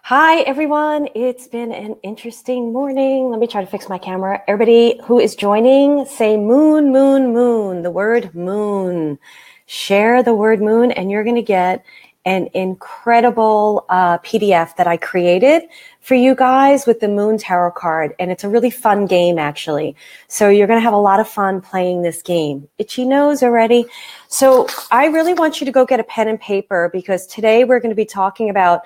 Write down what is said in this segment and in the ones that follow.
Hi, everyone. It's been an interesting morning. Let me try to fix my camera. Everybody who is joining, say moon, moon, moon, the word moon. Share the word moon, and you're going to get an incredible PDF that I created for you guys with the Moon Tarot card. And it's a really fun game, actually. So you're going to have a lot of fun playing this game. Itchy nose already. So I really want you to go get a pen and paper because today we're going to be talking about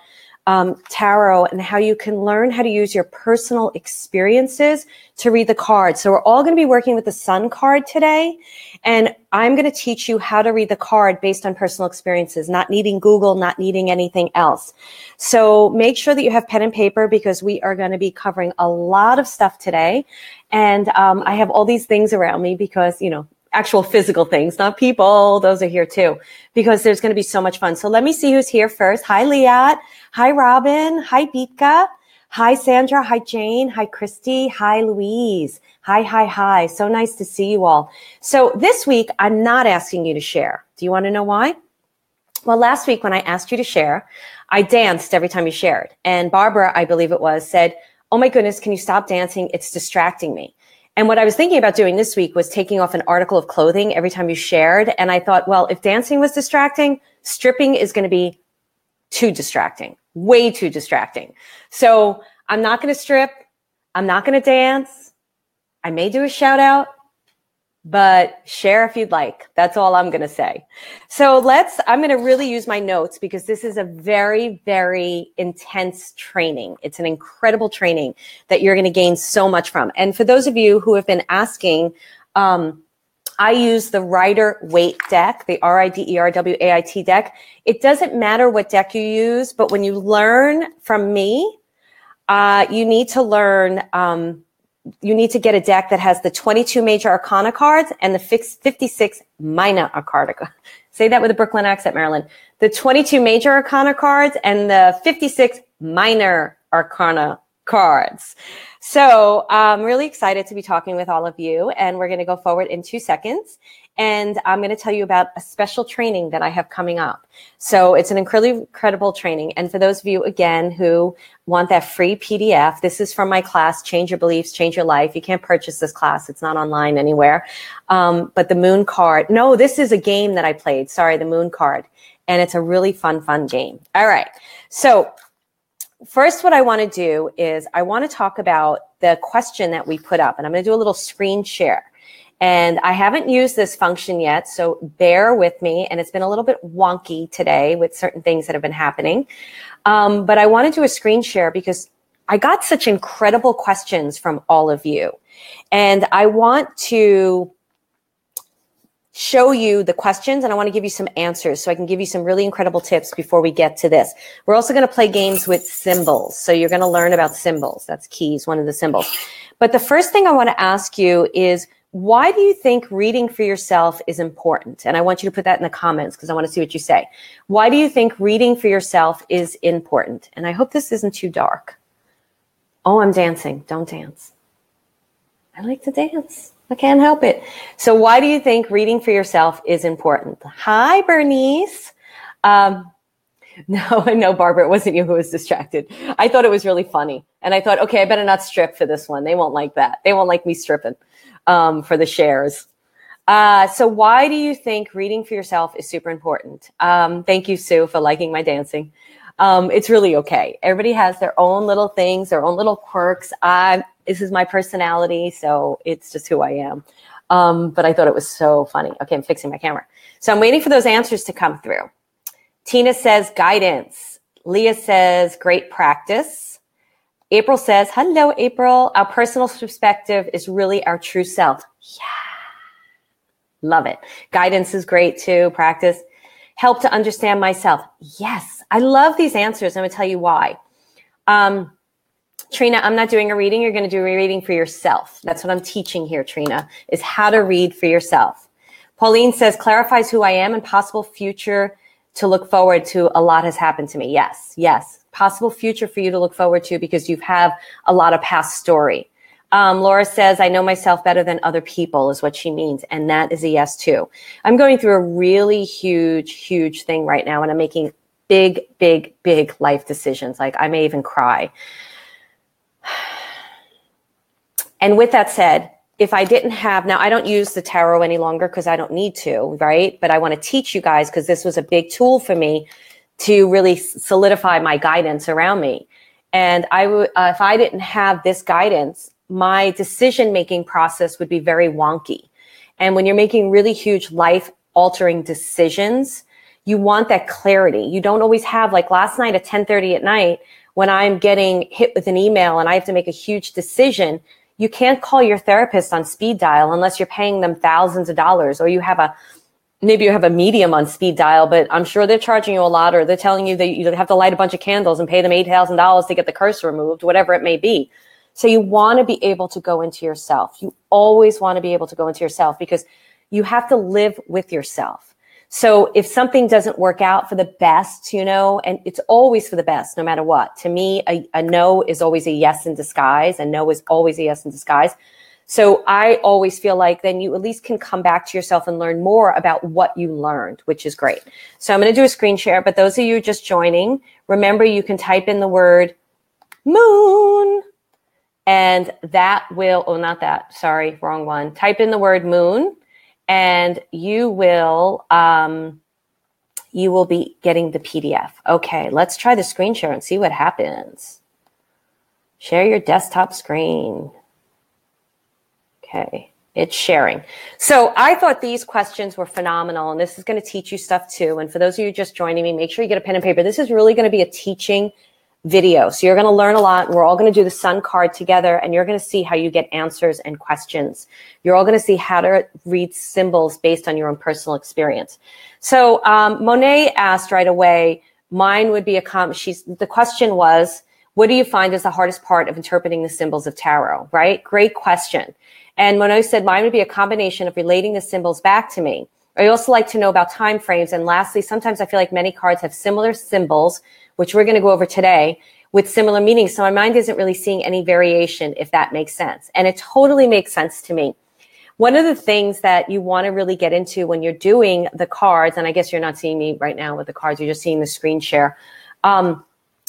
tarot and how you can learn how to use your personal experiences to read the cards. So we're all going to be working with the Sun card today, and I'm going to teach you how to read the card based on personal experiences, not needing Google, not needing anything else. So make sure that you have pen and paper because we are going to be covering a lot of stuff today. And I have all these things around me because, actual physical things, not people. Those are here too, because there's going to be so much fun. So let me see who's here first. Hi, Liat. Hi, Robin. Hi, Bitka. Hi, Sandra. Hi, Jane. Hi, Christy. Hi, Louise. Hi, hi, hi. So nice to see you all. So this week, I'm not asking you to share. Do you want to know why? Well, last week when I asked you to share, I danced every time you shared. And Barbara, I believe it was, said, "Oh my goodness, can you stop dancing? It's distracting me." And what I was thinking about doing this week was taking off an article of clothing every time you shared. And I thought, well, if dancing was distracting, stripping is going to be too distracting, way too distracting. So I'm not going to strip. I'm not going to dance. I may do a shout out, but share if you'd like. That's all I'm going to say. So I'm going to really use my notes because this is a very, very intense training. It's an incredible training that you're going to gain so much from. And for those of you who have been asking, I use the Rider-Waite deck, the Riderwait deck. It doesn't matter what deck you use, but when you learn from me, you need to get a deck that has the 22 major arcana cards and the 56 minor arcana. Say that with a Brooklyn accent, Marilyn. The 22 major arcana cards and the 56 minor arcana cards. So I'm really excited to be talking with all of you, and we're going to go forward in 2 seconds. And I'm going to tell you about a special training that I have coming up. So it's an incredible training. And for those of you, again, who want that free PDF, this is from my class, Change Your Beliefs, Change Your Life. You can't purchase this class. It's not online anywhere. But the Moon card, no, this is a game that I played. Sorry, the Moon card. And it's a really fun game. All right. So first, what I want to do is I want to talk about the question that we put up. And I'm going to do a little screen share. And I haven't used this function yet, so bear with me. And it's been a little bit wonky today with certain things that have been happening. But I want to do a screen share because I got such incredible questions from all of you. And I want to show you the questions, and I want to give you some answers so I can give you some really incredible tips before we get to this. We're also going to play games with symbols. So you're going to learn about symbols. That's keys, one of the symbols. But the first thing I want to ask you is, why do you think reading for yourself is important? And I want you to put that in the comments because I want to see what you say. Why do you think reading for yourself is important? And I hope this isn't too dark. Oh, I'm dancing. Don't dance. I like to dance. I can't help it. So why do you think reading for yourself is important? Hi, Bernice. No, Barbara, it wasn't you who was distracted. I thought it was really funny. And I thought, okay, I better not strip for this one. They won't like that. They won't like me stripping for the shares. So why do you think reading for yourself is super important? Thank you, Sue, for liking my dancing. It's really okay. Everybody has their own little things, their own little quirks. This is my personality, so it's just who I am. But I thought it was so funny. Okay, I'm fixing my camera. So I'm waiting for those answers to come through. Tina says guidance. Leah says great practice. April says, hello, April. Our personal perspective is really our true self. Yeah. Love it. Guidance is great too. Practice. Help to understand myself. Yes. I love these answers. I'm going to tell you why. Trina, I'm not doing a reading. You're going to do a reading for yourself. That's what I'm teaching here, Trina, is how to read for yourself. Pauline says, clarifies who I am and possible future to look forward to. A lot has happened to me. Yes. Possible future for you to look forward to because you have a lot of past story. Laura says, I know myself better than other people is what she means. And that is a yes too. I'm going through a really huge thing right now, and I'm making big, big, big life decisions. Like I may even cry. And with that said, if I didn't have, now I don't use the tarot any longer because I don't need to, right? But I want to teach you guys because this was a big tool for me to really solidify my guidance around me. And if I didn't have this guidance, my decision-making process would be very wonky. And when you're making really huge life-altering decisions, you want that clarity. You don't always have, like last night at 10:30 at night, when I'm getting hit with an email and I have to make a huge decision, you can't call your therapist on speed dial unless you're paying them thousands of dollars, or maybe you have a medium on speed dial, but I'm sure they're charging you a lot, or they're telling you that you have to light a bunch of candles and pay them $8,000 to get the curse removed, whatever it may be. So you want to be able to go into yourself. You always want to be able to go into yourself because you have to live with yourself. So if something doesn't work out for the best, and it's always for the best, no matter what. To me, a no is always a yes in disguise. A no is always a yes in disguise. So I always feel like then you at least can come back to yourself and learn more about what you learned, which is great. So I'm going to do a screen share, but those of you just joining, remember you can type in the word moon, and that will, not that, sorry, wrong one. Type in the word moon, and you will be getting the PDF. Okay, let's try the screen share and see what happens. Share your desktop screen. Okay, it's sharing. So I thought these questions were phenomenal, and this is going to teach you stuff too. And for those of you just joining me, make sure you get a pen and paper. This is really going to be a teaching video. So you're going to learn a lot, and we're all going to do the sun card together, and you're going to see how you get answers and questions. You're all going to see how to read symbols based on your own personal experience. So Monet asked right away, mine would be the question was, what do you find is the hardest part of interpreting the symbols of tarot, right? Great question. And Monet said, mine would be a combination of relating the symbols back to me. I also like to know about time frames. And lastly, sometimes I feel like many cards have similar symbols, which we're going to go over today, with similar meanings. So my mind isn't really seeing any variation, if that makes sense. And it totally makes sense to me. One of the things that you want to really get into when you're doing the cards, and I guess you're not seeing me right now with the cards, you're just seeing the screen share,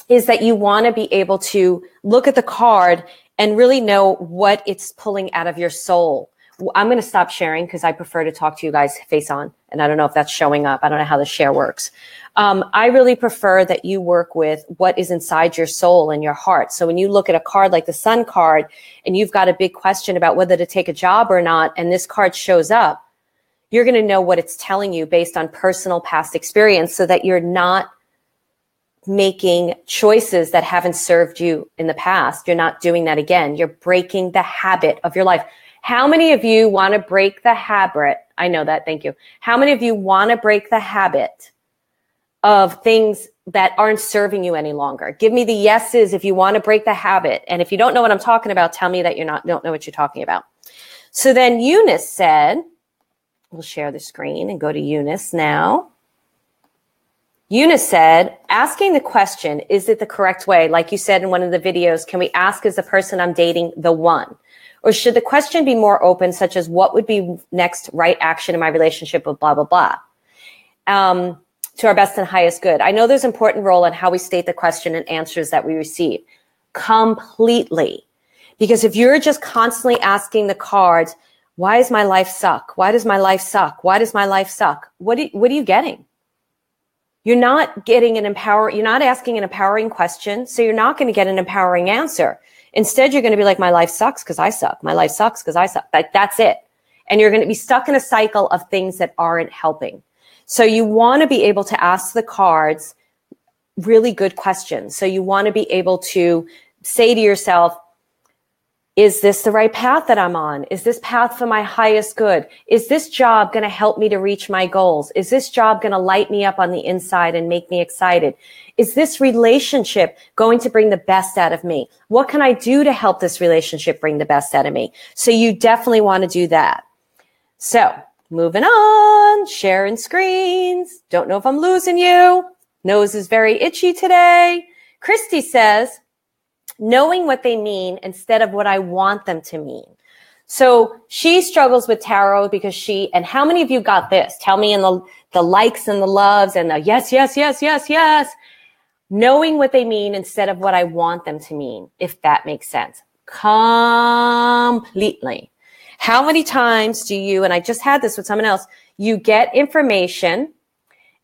is that you want to be able to look at the card and really know what it's pulling out of your soul. I'm going to stop sharing because I prefer to talk to you guys face on. And I don't know if that's showing up. I don't know how the share works. I really prefer that you work with what is inside your soul and your heart. So when you look at a card like the Sun card and you've got a big question about whether to take a job or not, and this card shows up, you're going to know what it's telling you based on personal past experience so that you're not making choices that haven't served you in the past. You're not doing that again. You're breaking the habit of your life. How many of you want to break the habit? I know that. Thank you. How many of you want to break the habit of things that aren't serving you any longer? Give me the yeses if you want to break the habit. And if you don't know what I'm talking about, tell me that don't know what you're talking about. So then Eunice said, we'll share the screen and go to Eunice now. Eunice said, asking the question, is it the correct way? Like you said in one of the videos, can we ask, is the person I'm dating the one? Or should the question be more open, such as what would be next right action in my relationship with blah, blah, blah, to our best and highest good? I know there's an important role in how we state the question and answers that we receive. Completely. Because if you're just constantly asking the cards, why does my life suck? Why does my life suck? Why does my life suck? What are you getting? You're not getting you're not asking an empowering question, so you're not going to get an empowering answer. Instead, you're going to be like, my life sucks because I suck. My life sucks because I suck. That's it. And you're going to be stuck in a cycle of things that aren't helping. So you want to be able to ask the cards really good questions. So you want to be able to say to yourself, is this the right path that I'm on? Is this path for my highest good? Is this job going to help me to reach my goals? Is this job going to light me up on the inside and make me excited? Is this relationship going to bring the best out of me? What can I do to help this relationship bring the best out of me? So you definitely want to do that. So moving on, sharing screens. Don't know if I'm losing you. Nose is very itchy today. Christy says, knowing what they mean instead of what I want them to mean. So she struggles with tarot because and how many of you got this? Tell me in the likes and the loves and the yes, yes, yes, yes, yes. Knowing what they mean instead of what I want them to mean, if that makes sense. Completely. How many times do you, and I just had this with someone else, you get information,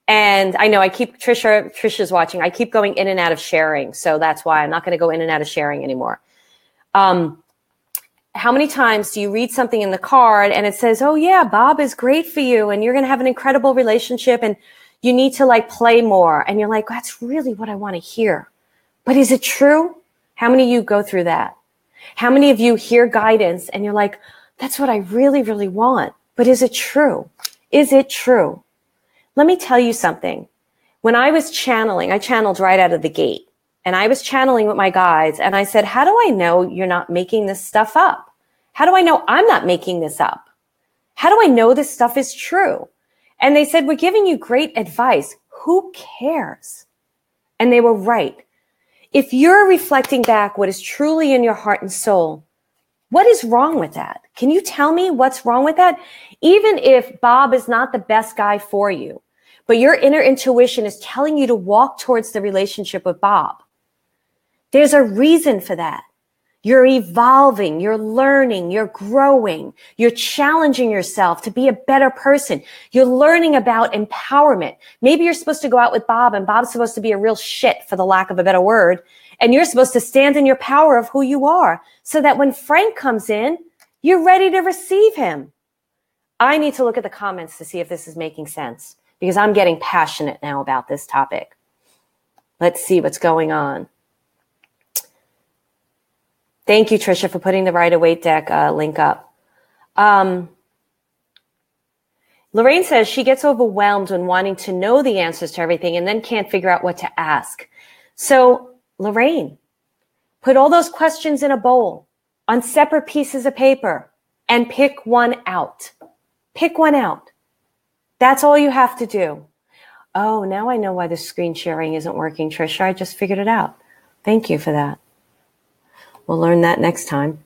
and I know Trisha's watching, I keep going in and out of sharing, so that's why I'm not going to go in and out of sharing anymore. How many times do you read something in the card and it says, oh yeah, Bob is great for you and you're going to have an incredible relationship and you need to like play more. And you're like, that's really what I want to hear. But is it true? How many of you go through that? How many of you hear guidance and you're like, that's what I really, really want. But is it true? Is it true? Let me tell you something. When I was channeling, I channeled right out of the gate. And I was channeling with my guides and I said, how do I know you're not making this stuff up? How do I know I'm not making this up? How do I know this stuff is true? And they said, we're giving you great advice. Who cares? And they were right. If you're reflecting back what is truly in your heart and soul, what is wrong with that? Can you tell me what's wrong with that? Even if Bob is not the best guy for you, but your inner intuition is telling you to walk towards the relationship with Bob. There's a reason for that. You're evolving, you're learning, you're growing, you're challenging yourself to be a better person. You're learning about empowerment. Maybe you're supposed to go out with Bob and Bob's supposed to be a real shit, for the lack of a better word. And you're supposed to stand in your power of who you are so that when Frank comes in, you're ready to receive him. I need to look at the comments to see if this is making sense because I'm getting passionate now about this topic. Let's see what's going on. Thank you, Trisha, for putting the Rider-Waite deck link up. Lorraine says she gets overwhelmed when wanting to know the answers to everything and then can't figure out what to ask. So, Lorraine, put all those questions in a bowl on separate pieces of paper and pick one out. Pick one out. That's all you have to do. Oh, now I know why the screen sharing isn't working, Trisha. I just figured it out. Thank you for that. We'll learn that next time.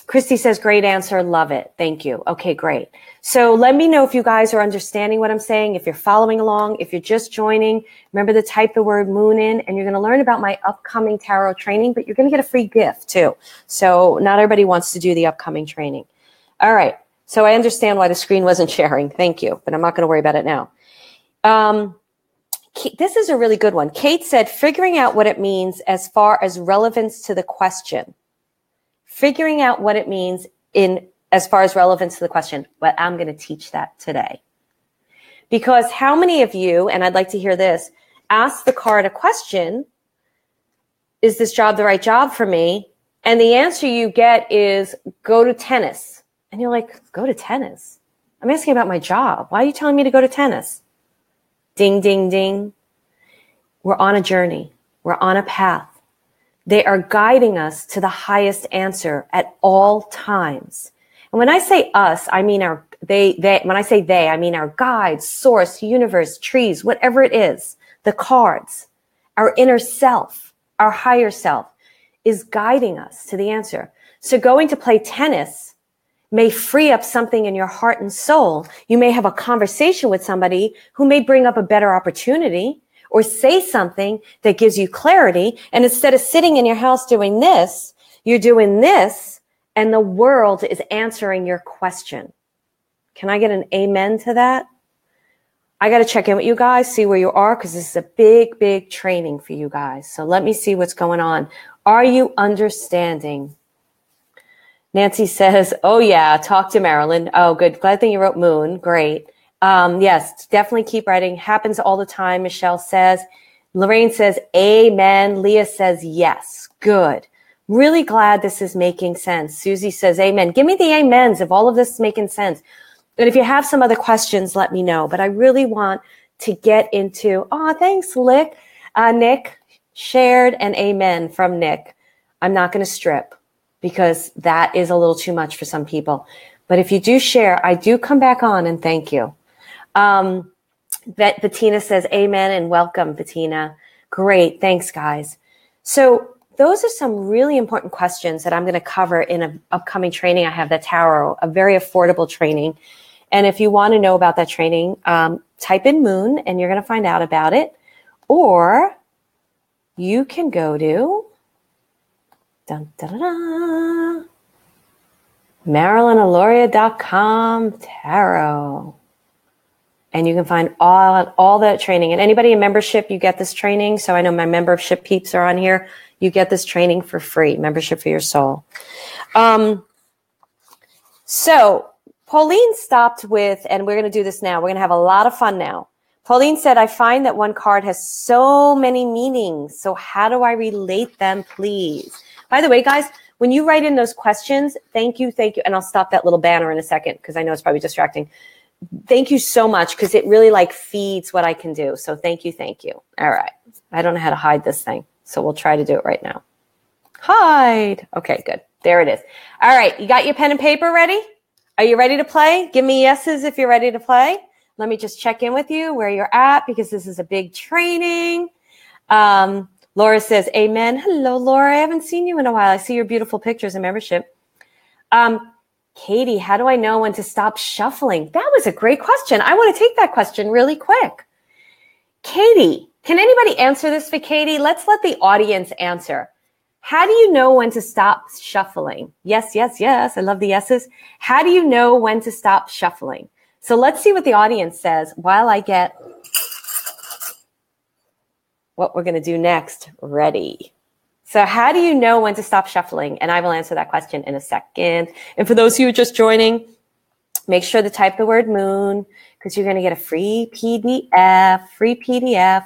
Christy says, great answer. Love it. Thank you. Okay, great. So let me know if you guys are understanding what I'm saying, if you're following along, if you're just joining. Remember to type the word moon in, and you're going to learn about my upcoming tarot training, but you're going to get a free gift too. So not everybody wants to do the upcoming training. All right. So I understand why the screen wasn't sharing. Thank you. But I'm not going to worry about it now. This is a really good one. Kate said, figuring out what it means as far as relevance to the question. Figuring out what it means as far as relevance to the question. But I'm going to teach that today. Because how many of you, and I'd like to hear this, ask the card a question, is this job the right job for me? And the answer you get is go to tennis. And you're like, go to tennis? I'm asking about my job. Why are you telling me to go to tennis? Ding, ding, ding. We're on a journey. We're on a path. They are guiding us to the highest answer at all times. And when I say us, I mean when I say they, I mean our guides, source, universe, trees, whatever it is, the cards, our inner self, our higher self is guiding us to the answer. So going to play tennis may free up something in your heart and soul. You may have a conversation with somebody who may bring up a better opportunity or say something that gives you clarity. And instead of sitting in your house doing this, you're doing this and the world is answering your question. Can I get an amen to that? I got to check in with you guys, see where you are, because this is a big, big training for you guys. So let me see what's going on. Are you understanding? Nancy says, oh, yeah, talk to Marilyn. Oh, good. Glad that you wrote moon. Great. Yes, definitely keep writing. Happens all the time, Michelle says. Lorraine says, amen. Leah says, yes. Good. Really glad this is making sense. Susie says, amen. Give me the amens if all of this is making sense. And if you have some other questions, let me know. But I really want to get into, thanks, Nick. Shared and amen from Nick. I'm not going to strip, because that is a little too much for some people. But if you do share, I do come back on and thank you. Bettina says, amen and welcome, Bettina. Great. Thanks, guys. So those are some really important questions that I'm going to cover in an upcoming training I have, the Tarot, a very affordable training. And if you want to know about that training, type in moon and you're going to find out about it. Or you can go to MarilynAloria.com tarot. And you can find all that training. And anybody in membership, you get this training. So I know my membership peeps are on here. You get this training for free, membership for your soul. So Pauline stopped with, and we're going to do this now. We're going to have a lot of fun now. Pauline said, I find that one card has so many meanings. So how do I relate them, please? By the way, guys, when you write in those questions, thank you. And I'll stop that little banner in a second because I know it's probably distracting. Thank you so much because it really like feeds what I can do. So thank you. All right. I don't know how to hide this thing. So we'll try to do it right now. Hide. Okay, good. There it is. All right. You got your pen and paper ready? Are you ready to play? Give me yeses if you're ready to play. Let me just check in with you where you're at because this is a big training. Laura says, amen. Hello, Laura. I haven't seen you in a while. I see your beautiful pictures in membership. Katie, how do I know when to stop shuffling? That was a great question. I want to take that question really quick. Katie, can anybody answer this for Katie? Let's let the audience answer. How do you know when to stop shuffling? Yes. I love the yeses. How do you know when to stop shuffling? So let's see what the audience says while I get what we're going to do next ready. So how do you know when to stop shuffling? And I will answer that question in a second. And for those of you who are just joining, make sure to type the word moon because you're going to get a free PDF.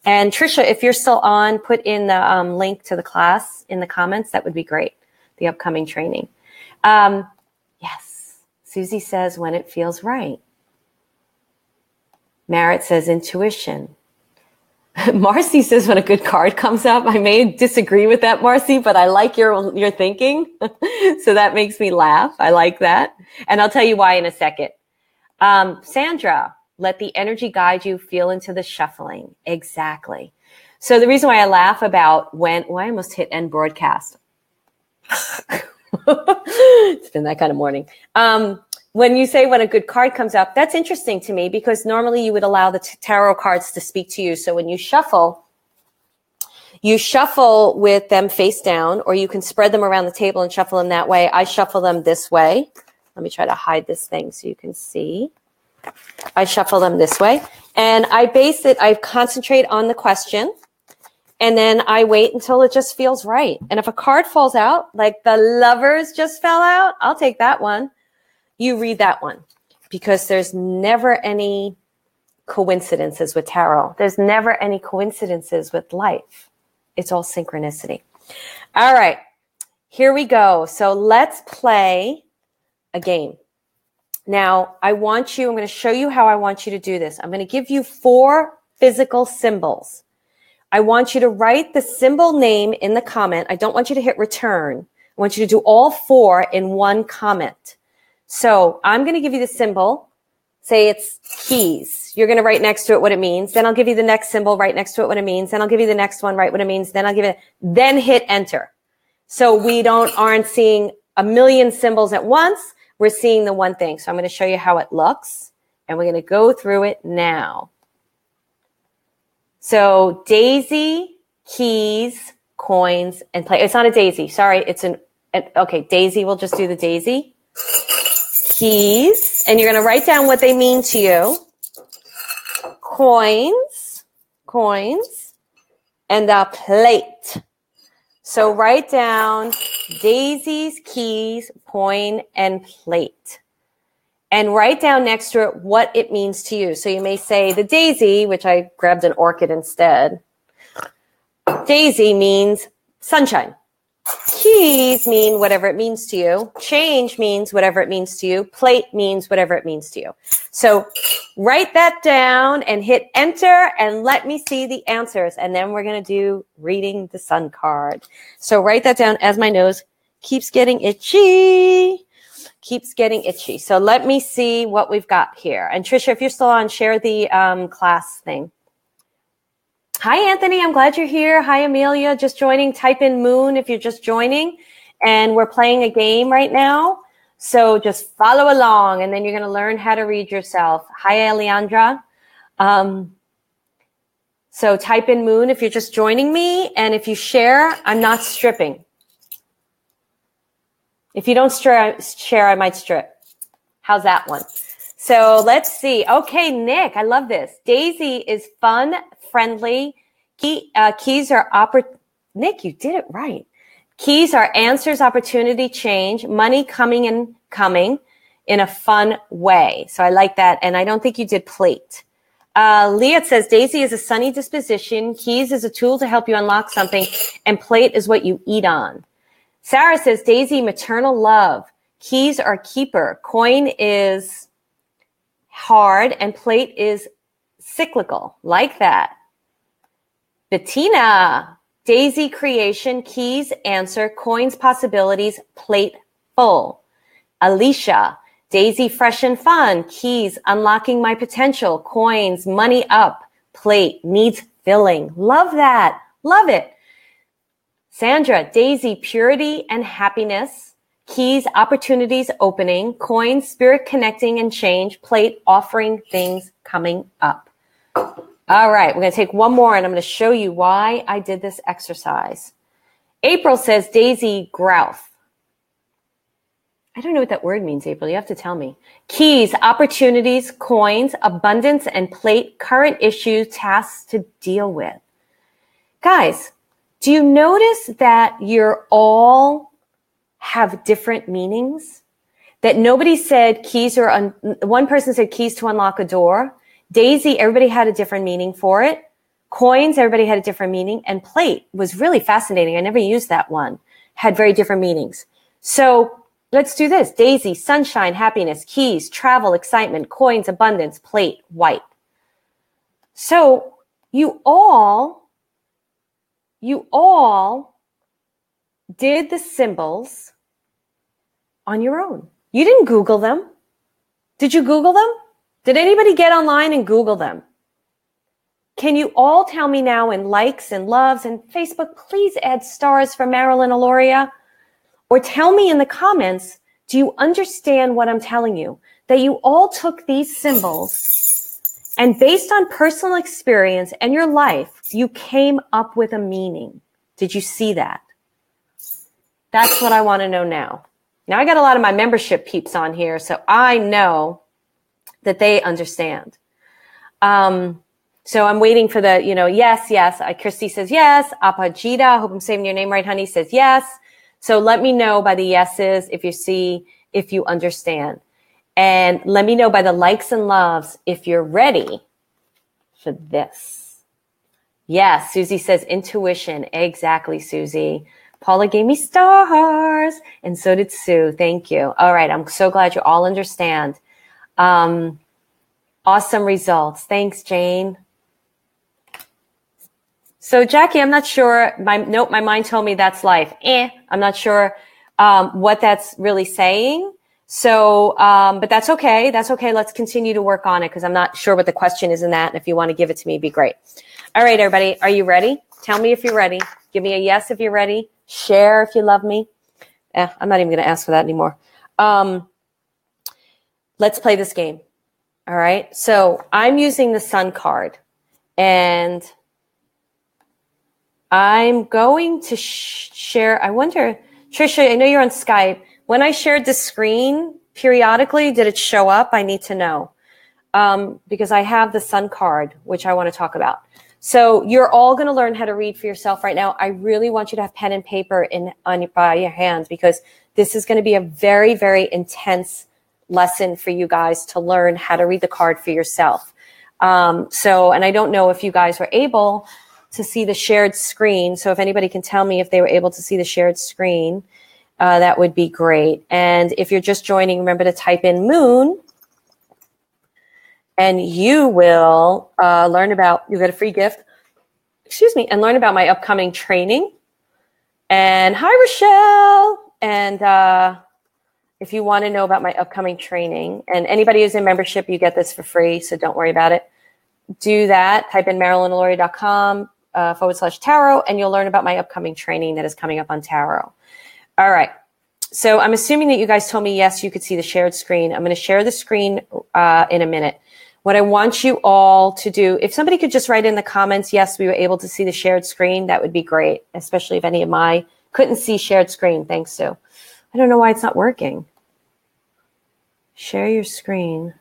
And Trisha, if you're still on, put in the link to the class in the comments. That would be great. The upcoming training. Yes. Susie says when it feels right. Merritt says intuition. Marcy says when a good card comes up. I may disagree with that, Marcy, but I like your thinking. So that makes me laugh. I like that. And I'll tell you why in a second. Sandra, let the energy guide you, feel into the shuffling. Exactly. So the reason why I laugh about I almost hit end broadcast. It's been that kind of morning. When you say when a good card comes up, that's interesting to me because normally you would allow the tarot cards to speak to you. So when you shuffle with them face down, or you can spread them around the table and shuffle them that way. I shuffle them this way. Let me try to hide this thing so you can see. I shuffle them this way. And I concentrate on the question. And then I wait until it just feels right. And if a card falls out, like the Lovers just fell out, I'll take that one. You read that one because there's never any coincidences with tarot. There's never any coincidences with life. It's all synchronicity. All right, here we go. So let's play a game. Now, I'm going to show you how I want you to do this. I'm going to give you 4 physical symbols. I want you to write the symbol name in the comment. I don't want you to hit return. I want you to do all 4 in one comment. So I'm going to give you the symbol. Say it's keys. You're going to write next to it what it means. Then I'll give you the next symbol, right next to it what it means. Then I'll give you the next one, write what it means. Then hit enter. So we aren't seeing a million symbols at once. We're seeing the one thing. So I'm going to show you how it looks, and we're going to go through it now. So daisy, keys, coins, and play. It's not a daisy. Sorry. Okay. Daisy. We'll just do the daisy. Keys. And you're going to write down what they mean to you. Coins, and the plate. So write down daisies, keys, coin, and plate. And write down next to it what it means to you. So you may say the daisy, which I grabbed an orchid instead. Daisy means sunshine. Keys mean whatever it means to you. Change means whatever it means to you. Plate means whatever it means to you. So write that down and hit enter and let me see the answers. And then we're going to do reading the sun card. So write that down as my nose keeps getting itchy. So let me see what we've got here. And Trisha, if you're still on, share the class thing. Hi, Anthony. I'm glad you're here. Hi, Amelia. Just joining. Type in moon if you're just joining. And we're playing a game right now. So just follow along, and then you're going to learn how to read yourself. Hi, Alejandra. So type in moon if you're just joining me. And if you share, I'm not stripping. If you don't share, I might strip. How's that one? So let's see. Okay, Nick, I love this. Daisy is fun, friendly. Keys are Nick, you did it right. Keys are answers, opportunity, change, money coming in a fun way. So I like that. And I don't think you did plate. Leah says, Daisy is a sunny disposition. Keys is a tool to help you unlock something. And plate is what you eat on. Sarah says, Daisy, maternal love. Keys are keeper. Coin is hard and plate is cyclical. Like that. Bettina, Daisy creation, keys answer, coins possibilities, plate full. Alicia, Daisy fresh and fun, keys unlocking my potential, coins, money up, plate needs filling. Love that. Love it. Sandra, Daisy purity and happiness, keys opportunities opening, coins spirit connecting and change, plate offering things coming up. All right, we're going to take one more, and I'm going to show you why I did this exercise. April says, Daisy Grouth. I don't know what that word means, April. You have to tell me. Keys, opportunities, coins, abundance, and plate, current issues, tasks to deal with. Guys, do you notice that you're all have different meanings? That nobody said keys are, one person said keys to unlock a door. Daisy, everybody had a different meaning for it. Coins, everybody had a different meaning. And plate was really fascinating. I never used that one. Had very different meanings. So let's do this. Daisy, sunshine, happiness, keys, travel, excitement, coins, abundance, plate, white. So you all did the symbols on your own. You didn't Google them. Did you Google them? Did anybody get online and Google them? Can you all tell me now in likes and loves and Facebook, please add stars for Marilyn Aloria? Or tell me in the comments, do you understand what I'm telling you? That you all took these symbols and based on personal experience and your life, you came up with a meaning. Did you see that? That's what I want to know now. Now I got a lot of my membership peeps on here, so I know that they understand. So I'm waiting for the, yes. Christy says yes. Apajita, I hope I'm saying your name right, honey, says yes. So let me know by the yeses if you understand. And let me know by the likes and loves if you're ready for this. Yes, Susie says intuition. Exactly, Susie. Paula gave me stars, and so did Sue. Thank you. All right, I'm so glad you all understand. Awesome results. Thanks, Jane. So Jackie, I'm not sure. My mind told me that's life. I'm not sure what that's really saying. So, but that's okay. That's okay. Let's continue to work on it because I'm not sure what the question is in that. And if you want to give it to me, it'd be great. All right, everybody. Are you ready? Tell me if you're ready. Give me a yes if you're ready. Share if you love me. I'm not even going to ask for that anymore. Let's play this game. All right. So I'm using the Sun card and I'm going to share. I wonder, Trisha, I know you're on Skype. When I shared the screen periodically, did it show up? I need to know because I have the Sun card, which I want to talk about. So you're all going to learn how to read for yourself right now. I really want you to have pen and paper by your hands because this is going to be a very, very intense lesson for you guys to learn how to read the card for yourself. And I don't know if you guys were able to see the shared screen. So if anybody can tell me if they were able to see the shared screen, that would be great. And if you're just joining, remember to type in moon and you will learn about, you get a free gift, and learn about my upcoming training. And hi, Rochelle. And if you want to know about my upcoming training, and anybody who's in membership, you get this for free, so don't worry about it. do that. Type in MarilynAlori.com /tarot, and you'll learn about my upcoming training that is coming up on tarot. All right. So I'm assuming that you guys told me, yes, you could see the shared screen. I'm going to share the screen in a minute. What I want you all to do, if somebody could just write in the comments, yes, we were able to see the shared screen, that would be great, especially if any of my couldn't see shared screen. Thanks, Sue. I don't know why it's not working. Share your screen.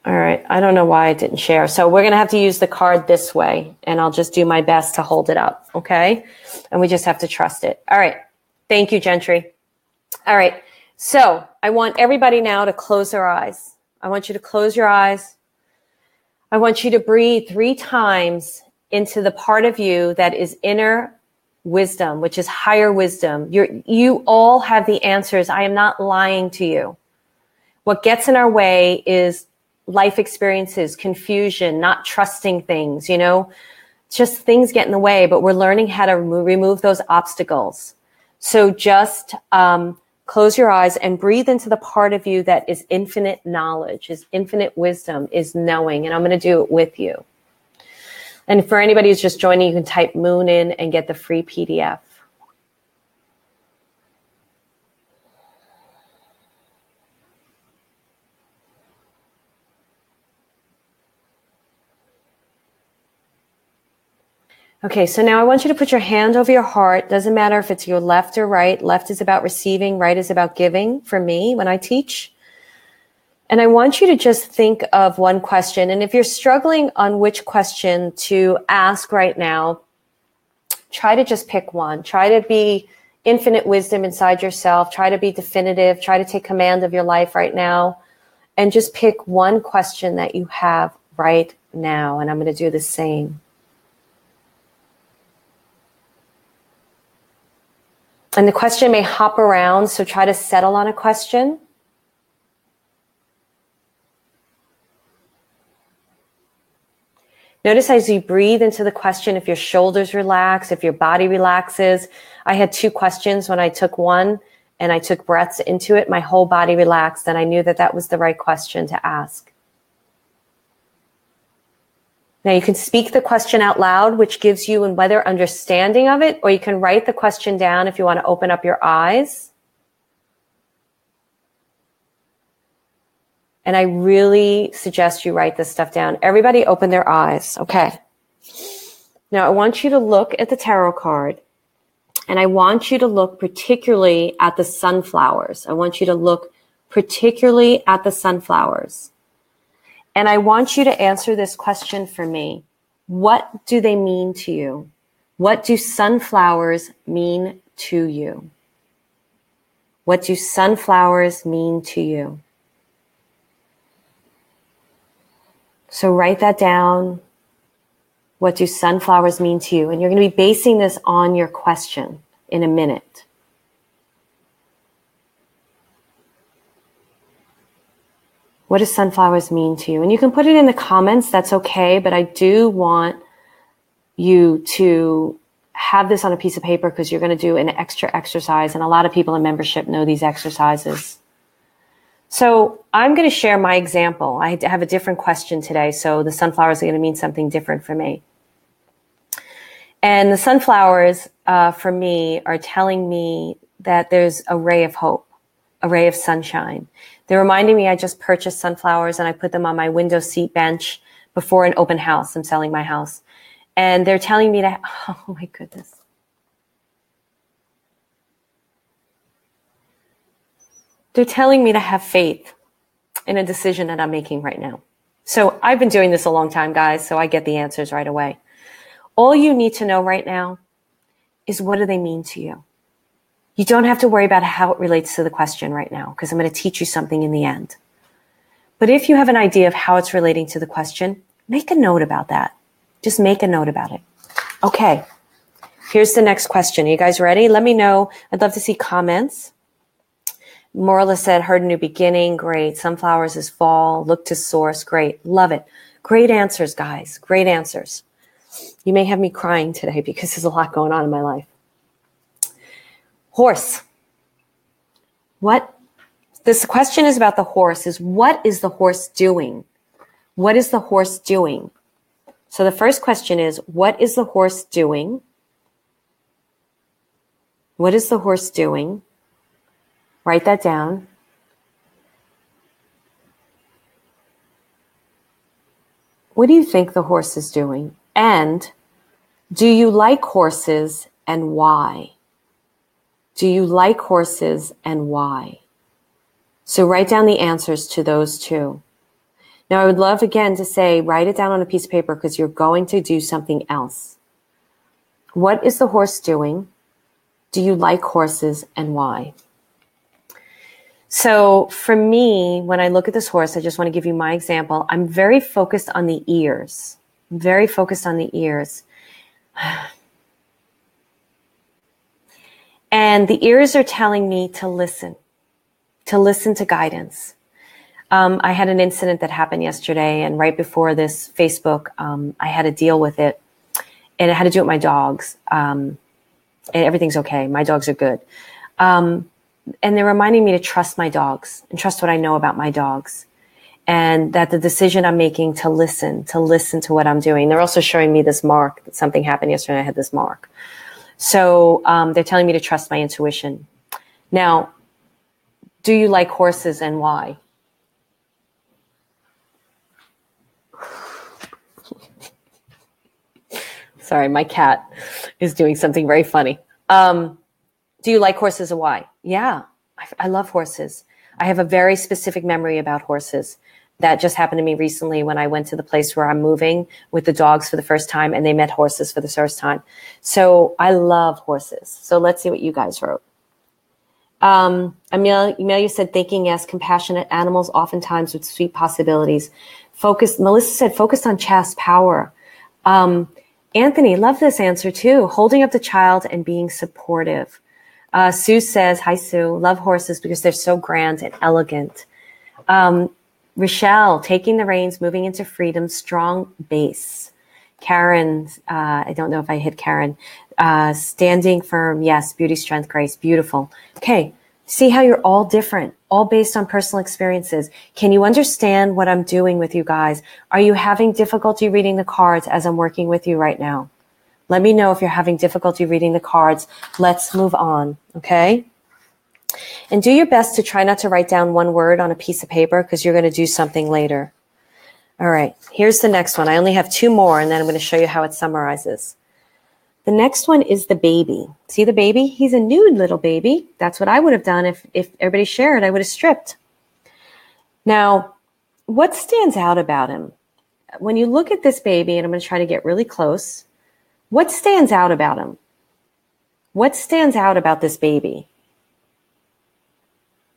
All right. I don't know why it didn't share. So we're going to have to use the card this way, and I'll just do my best to hold it up. Okay. And we just have to trust it. All right. Thank you, Gentry. All right. So I want everybody now to close their eyes. I want you to close your eyes. I want you to breathe 3 times into the part of you that is inner wisdom, which is higher wisdom. You all have the answers. I am not lying to you. What gets in our way is life experiences, confusion, not trusting things, just things get in the way, but we're learning how to remove those obstacles. So just close your eyes and breathe into the part of you that is infinite knowledge, is infinite wisdom, is knowing. And I'm going to do it with you. And for anybody who's just joining, you can type Moon in and get the free PDF. Okay, so now I want you to put your hand over your heart. Doesn't matter if it's your left or right. Left is about receiving, right is about giving for me when I teach. And I want you to just think of one question. And if you're struggling on which question to ask right now, try to just pick one. Try to be infinite wisdom inside yourself. Try to be definitive. Try to take command of your life right now. And just pick one question that you have right now. And I'm going to do the same. And the question may hop around, so try to settle on a question. Notice as you breathe into the question, if your shoulders relax, if your body relaxes. I had 2 questions when I took one and I took breaths into it. My whole body relaxed and I knew that that was the right question to ask. Now you can speak the question out loud, which gives you whether understanding of it, or you can write the question down if you want to open up your eyes. And I really suggest you write this stuff down. Everybody open their eyes. Okay. Now I want you to look at the tarot card, and I want you to look particularly at the sunflowers. I want you to look particularly at the sunflowers. And I want you to answer this question for me. What do they mean to you? What do sunflowers mean to you? What do sunflowers mean to you? So write that down. What do sunflowers mean to you? And you're going to be basing this on your question in a minute. What do sunflowers mean to you? And you can put it in the comments. That's okay. But I do want you to have this on a piece of paper because you're going to do an extra exercise. And a lot of people in membership know these exercises. So I'm going to share my example. I have a different question today. So the sunflowers are going to mean something different for me. And the sunflowers for me are telling me that there's a ray of hope, a ray of sunshine. They're reminding me I just purchased sunflowers and I put them on my window seat bench before an open house. I'm selling my house. And they're telling me to, oh my goodness. They're telling me to have faith in a decision that I'm making right now. So I've been doing this a long time, guys, so I get the answers right away. All you need to know right now is what do they mean to you? You don't have to worry about how it relates to the question right now because I'm going to teach you something in the end. But if you have an idea of how it's relating to the question, make a note about that. Just make a note about it. Okay, here's the next question. Are you guys ready? Let me know. I'd love to see comments. Morla said, heard a new beginning. Great. Sunflowers is fall. Look to source. Great. Love it. Great answers, guys. Great answers. You may have me crying today because there's a lot going on in my life. Horse. What this question is about the horse, is what is the horse doing? What is the horse doing? So the first question is, what is the horse doing? What is the horse doing? Write that down. What do you think the horse is doing? And do you like horses and why? Do you like horses and why? So write down the answers to those two. Now, I would love again to say, write it down on a piece of paper because you're going to do something else. What is the horse doing? Do you like horses and why? So for me, when I look at this horse, I just want to give you my example. I'm very focused on the ears. I'm very focused on the ears. And the ears are telling me to listen to guidance. I had an incident that happened yesterday, and right before this Facebook, I had to deal with it, and it had to do with my dogs. And everything's okay. My dogs are good. And they're reminding me to trust my dogs and trust what I know about my dogs, and that the decision I'm making to listen to what I'm doing. They're also showing me this mark that something happened yesterday. I had this mark. So they're telling me to trust my intuition. Now, do you like horses and why? Sorry, my cat is doing something very funny. Do you like horses and why? Yeah, I love horses. I have a very specific memory about horses. That just happened to me recently when I went to the place where I'm moving with the dogs for the first time, and they met horses for the first time. So I love horses. So let's see what you guys wrote. Amelia said, thinking, yes, compassionate animals, oftentimes with sweet possibilities. Melissa said, focused on chest power. Anthony, love this answer too. Holding up the child and being supportive. Sue says, hi Sue, love horses because they're so grand and elegant. Rochelle, taking the reins, moving into freedom, strong base. Karen, I don't know if I hit Karen. Standing firm, yes, beauty, strength, grace, beautiful. Okay, see how you're all different, all based on personal experiences. Can you understand what I'm doing with you guys? Are you having difficulty reading the cards as I'm working with you right now? Let me know if you're having difficulty reading the cards. Let's move on, okay? And do your best to try not to write down one word on a piece of paper because you're going to do something later. All right, here's the next one. I only have two more, and then I'm going to show you how it summarizes. The next one is the baby. See the baby? He's a nude little baby. That's what I would have done if everybody shared. I would have stripped. Now, what stands out about him? When you look at this baby, and I'm going to try to get really close, what stands out about him? What stands out about this baby?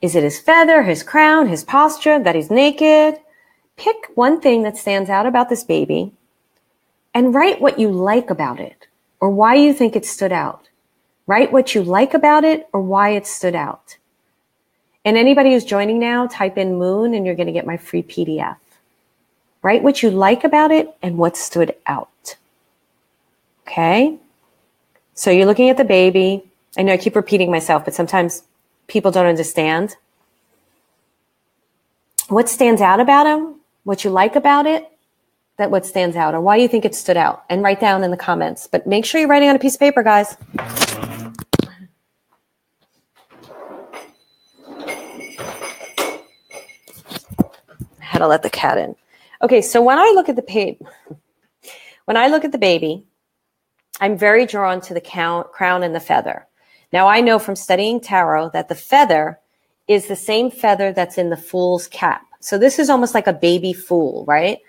Is it his feather, his crown, his posture, that he's naked? Pick one thing that stands out about this baby and write what you like about it or why you think it stood out. Write what you like about it or why it stood out. And anybody who's joining now, type in moon and you're going to get my free PDF. Write what you like about it and what stood out. Okay? So you're looking at the baby. I know I keep repeating myself, but sometimes people don't understand. What stands out about him? What you like about it? That what stands out or why you think it stood out. And write down in the comments. But make sure you're writing on a piece of paper, guys. I had to let the cat in. Okay, so when I look at the baby, I'm very drawn to the crown and the feather. Now, I know from studying tarot that the feather is the same feather that's in the fool's cap. So this is almost like a baby fool, right?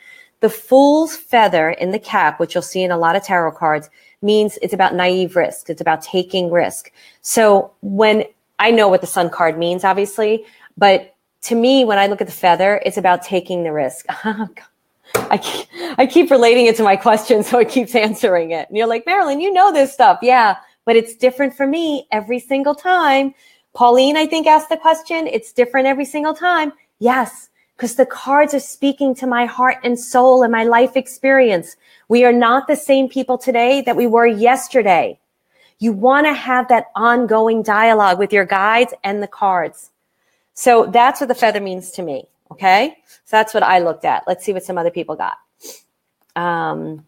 The fool's feather in the cap, which you'll see in a lot of tarot cards, means it's about naive risk. It's about taking risk. So when I know what the sun card means, obviously, but to me, when I look at the feather, it's about taking the risk. I keep relating it to my question, so it keeps answering it. And you're like, Marilyn, you know this stuff. Yeah, but it's different for me every single time. Pauline, I think, asked the question. It's different every single time. Yes, because the cards are speaking to my heart and soul and my life experience. We are not the same people today that we were yesterday. You want to have that ongoing dialogue with your guides and the cards. So that's what the feather means to me. Okay. So that's what I looked at. Let's see what some other people got. Karen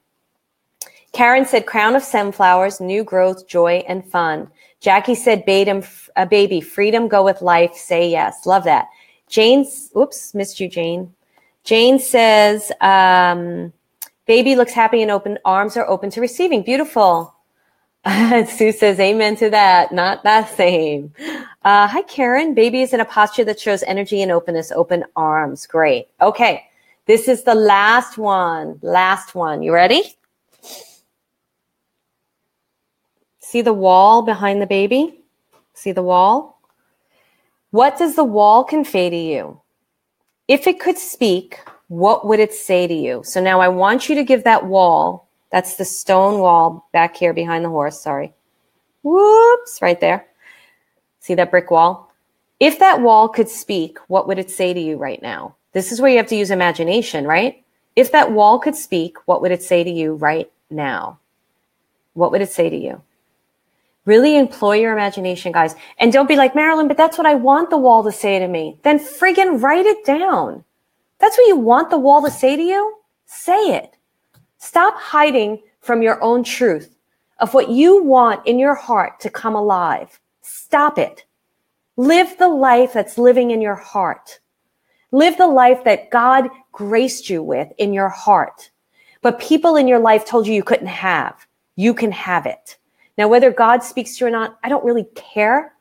said, crown of sunflowers, new growth, joy, and fun. Jackie said, baby, freedom, go with life, say yes. Love that. Jane's, oops, missed you, Jane. Jane says, baby looks happy and open, arms are open to receiving. Beautiful. Sue says, amen to that. Not that same. Hi, Karen. Baby is in a posture that shows energy and openness, open arms. Great. Okay. This is the last one. Last one. You ready? See the wall behind the baby? See the wall? What does the wall convey to you? If it could speak, what would it say to you? So now I want you to give that wall, that's the stone wall back here behind the horse, sorry. Whoops, right there. See that brick wall? If that wall could speak, what would it say to you right now? This is where you have to use imagination, right? If that wall could speak, what would it say to you right now? What would it say to you? Really employ your imagination, guys. And don't be like, Marilyn, but that's what I want the wall to say to me. Then friggin' write it down. That's what you want the wall to say to you. Say it. Stop hiding from your own truth of what you want in your heart to come alive. Stop it. Live the life that's living in your heart. Live the life that God graced you with in your heart. But people in your life told you couldn't have. You can have it. Now, whether God speaks to you or not, I don't really care.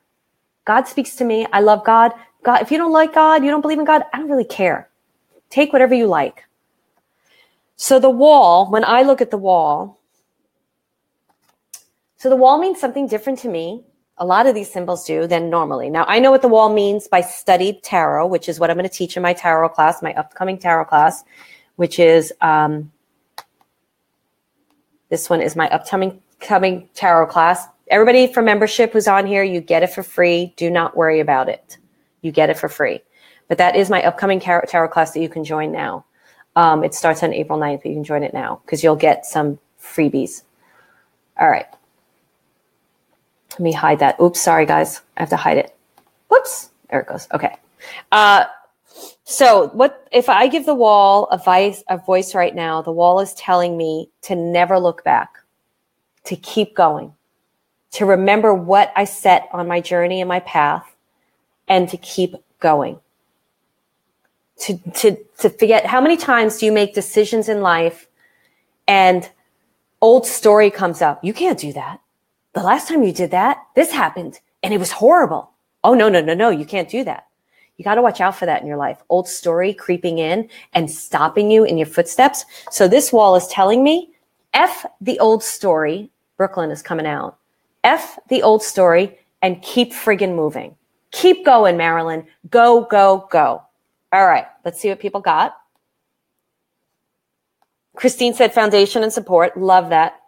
God speaks to me. I love God. God, if you don't like God, you don't believe in God, I don't really care. Take whatever you like. So the wall, when I look at the wall, so the wall means something different to me. A lot of these symbols do than normally. Now, I know what the wall means by studied tarot, which is what I'm going to teach in my tarot class, my upcoming tarot class, which is, this one is my upcoming tarot class. Everybody from membership who's on here, you get it for free. Do not worry about it. You get it for free. But that is my upcoming tarot class that you can join now. It starts on April 9th, but you can join it now because you'll get some freebies. All right. Let me hide that. Oops, sorry, guys. I have to hide it. Whoops. There it goes. Okay. So what if I give the wall a voice right now? The wall is telling me to never look back, to keep going, to remember what I set on my journey and my path, and to keep going. To forget, how many times do you make decisions in life and old story comes up? You can't do that. The last time you did that, this happened and it was horrible. Oh, no. You can't do that. You got to watch out for that in your life. Old story creeping in and stopping you in your footsteps. So this wall is telling me, F the old story. Brooklyn is coming out. F the old story and keep friggin' moving. Keep going, Marilyn. Go, go, go. All right. Let's see what people got. Christine said foundation and support. Love that.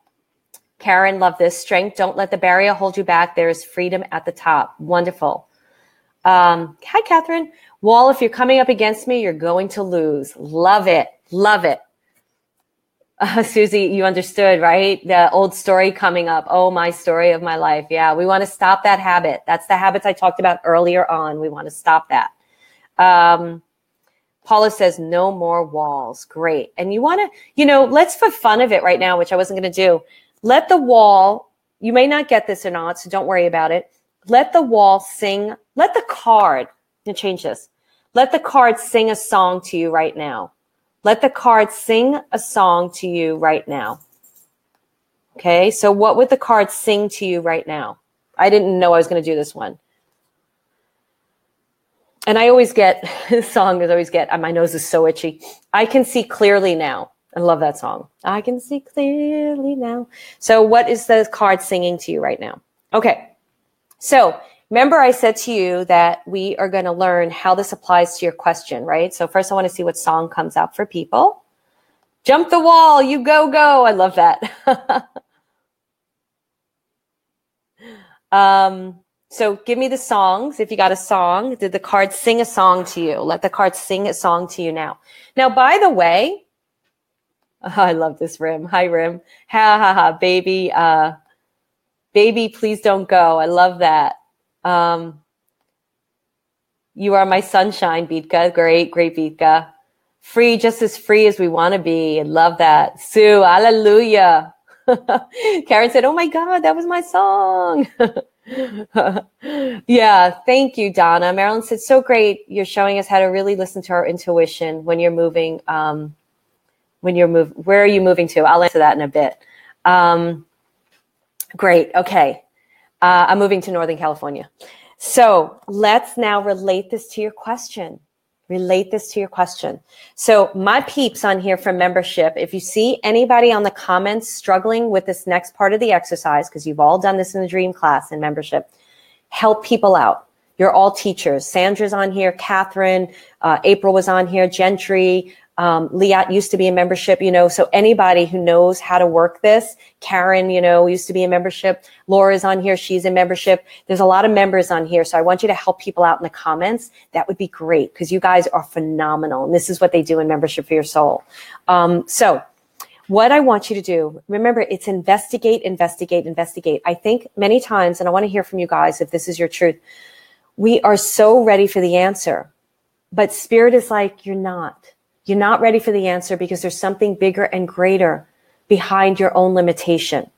Karen, love this. Strength. Don't let the barrier hold you back. There is freedom at the top. Wonderful. Hi, Catherine. Wall, if you're coming up against me, you're going to lose. Love it. Love it. Susie, you understood, right? The old story coming up. Oh, my story of my life. Yeah, we want to stop that habit. That's the habits I talked about earlier on. We want to stop that. Paula says, no more walls. Great. And you want to, let's for fun of it right now, which I wasn't going to do. Let the wall, you may not get this or not, so don't worry about it. Let the wall sing. Let the card, I'm going to change this. Let the card sing a song to you right now. Let the card sing a song to you right now. Okay, so what would the card sing to you right now? I didn't know I was going to do this one. And I always get, this song is always get, my nose is so itchy. I can see clearly now. I love that song. I can see clearly now. So what is the card singing to you right now? Okay, so remember I said to you that we are going to learn how this applies to your question, right? So first I want to see what song comes up for people. Jump the wall, you go, go. I love that. So give me the songs. If you got a song, did the card sing a song to you? Let the card sing a song to you now. Now, by the way, I love this Rim. Hi, Rim. Ha, ha, ha, baby. Baby, please don't go. I love that. You are my sunshine, Beatka. Great, great, Beatka. Free, just as free as we want to be. I love that. Sue, hallelujah. Karen said, oh my God, that was my song. Yeah, thank you, Donna. Marilyn said, so great. You're showing us how to really listen to our intuition when you're moving. Where are you moving to? I'll answer that in a bit. Great. Okay. I'm moving to Northern California. So let's now relate this to your question. Relate this to your question. So my peeps on here from membership, if you see anybody on the comments struggling with this next part of the exercise, because you've all done this in the dream class in membership, help people out. You're all teachers. Sandra's on here, Catherine, April was on here, Gentry, Liat used to be in membership, so anybody who knows how to work this, Karen, used to be in membership. Laura's on here. She's in membership. There's a lot of members on here. So I want you to help people out in the comments. That would be great because you guys are phenomenal. And this is what they do in Membership for Your Soul. So what I want you to do, remember, it's investigate, investigate, investigate. I think many times, and I want to hear from you guys if this is your truth, we are so ready for the answer, but Spirit is like, you're not. You're not ready for the answer because there's something bigger and greater behind your own limitation.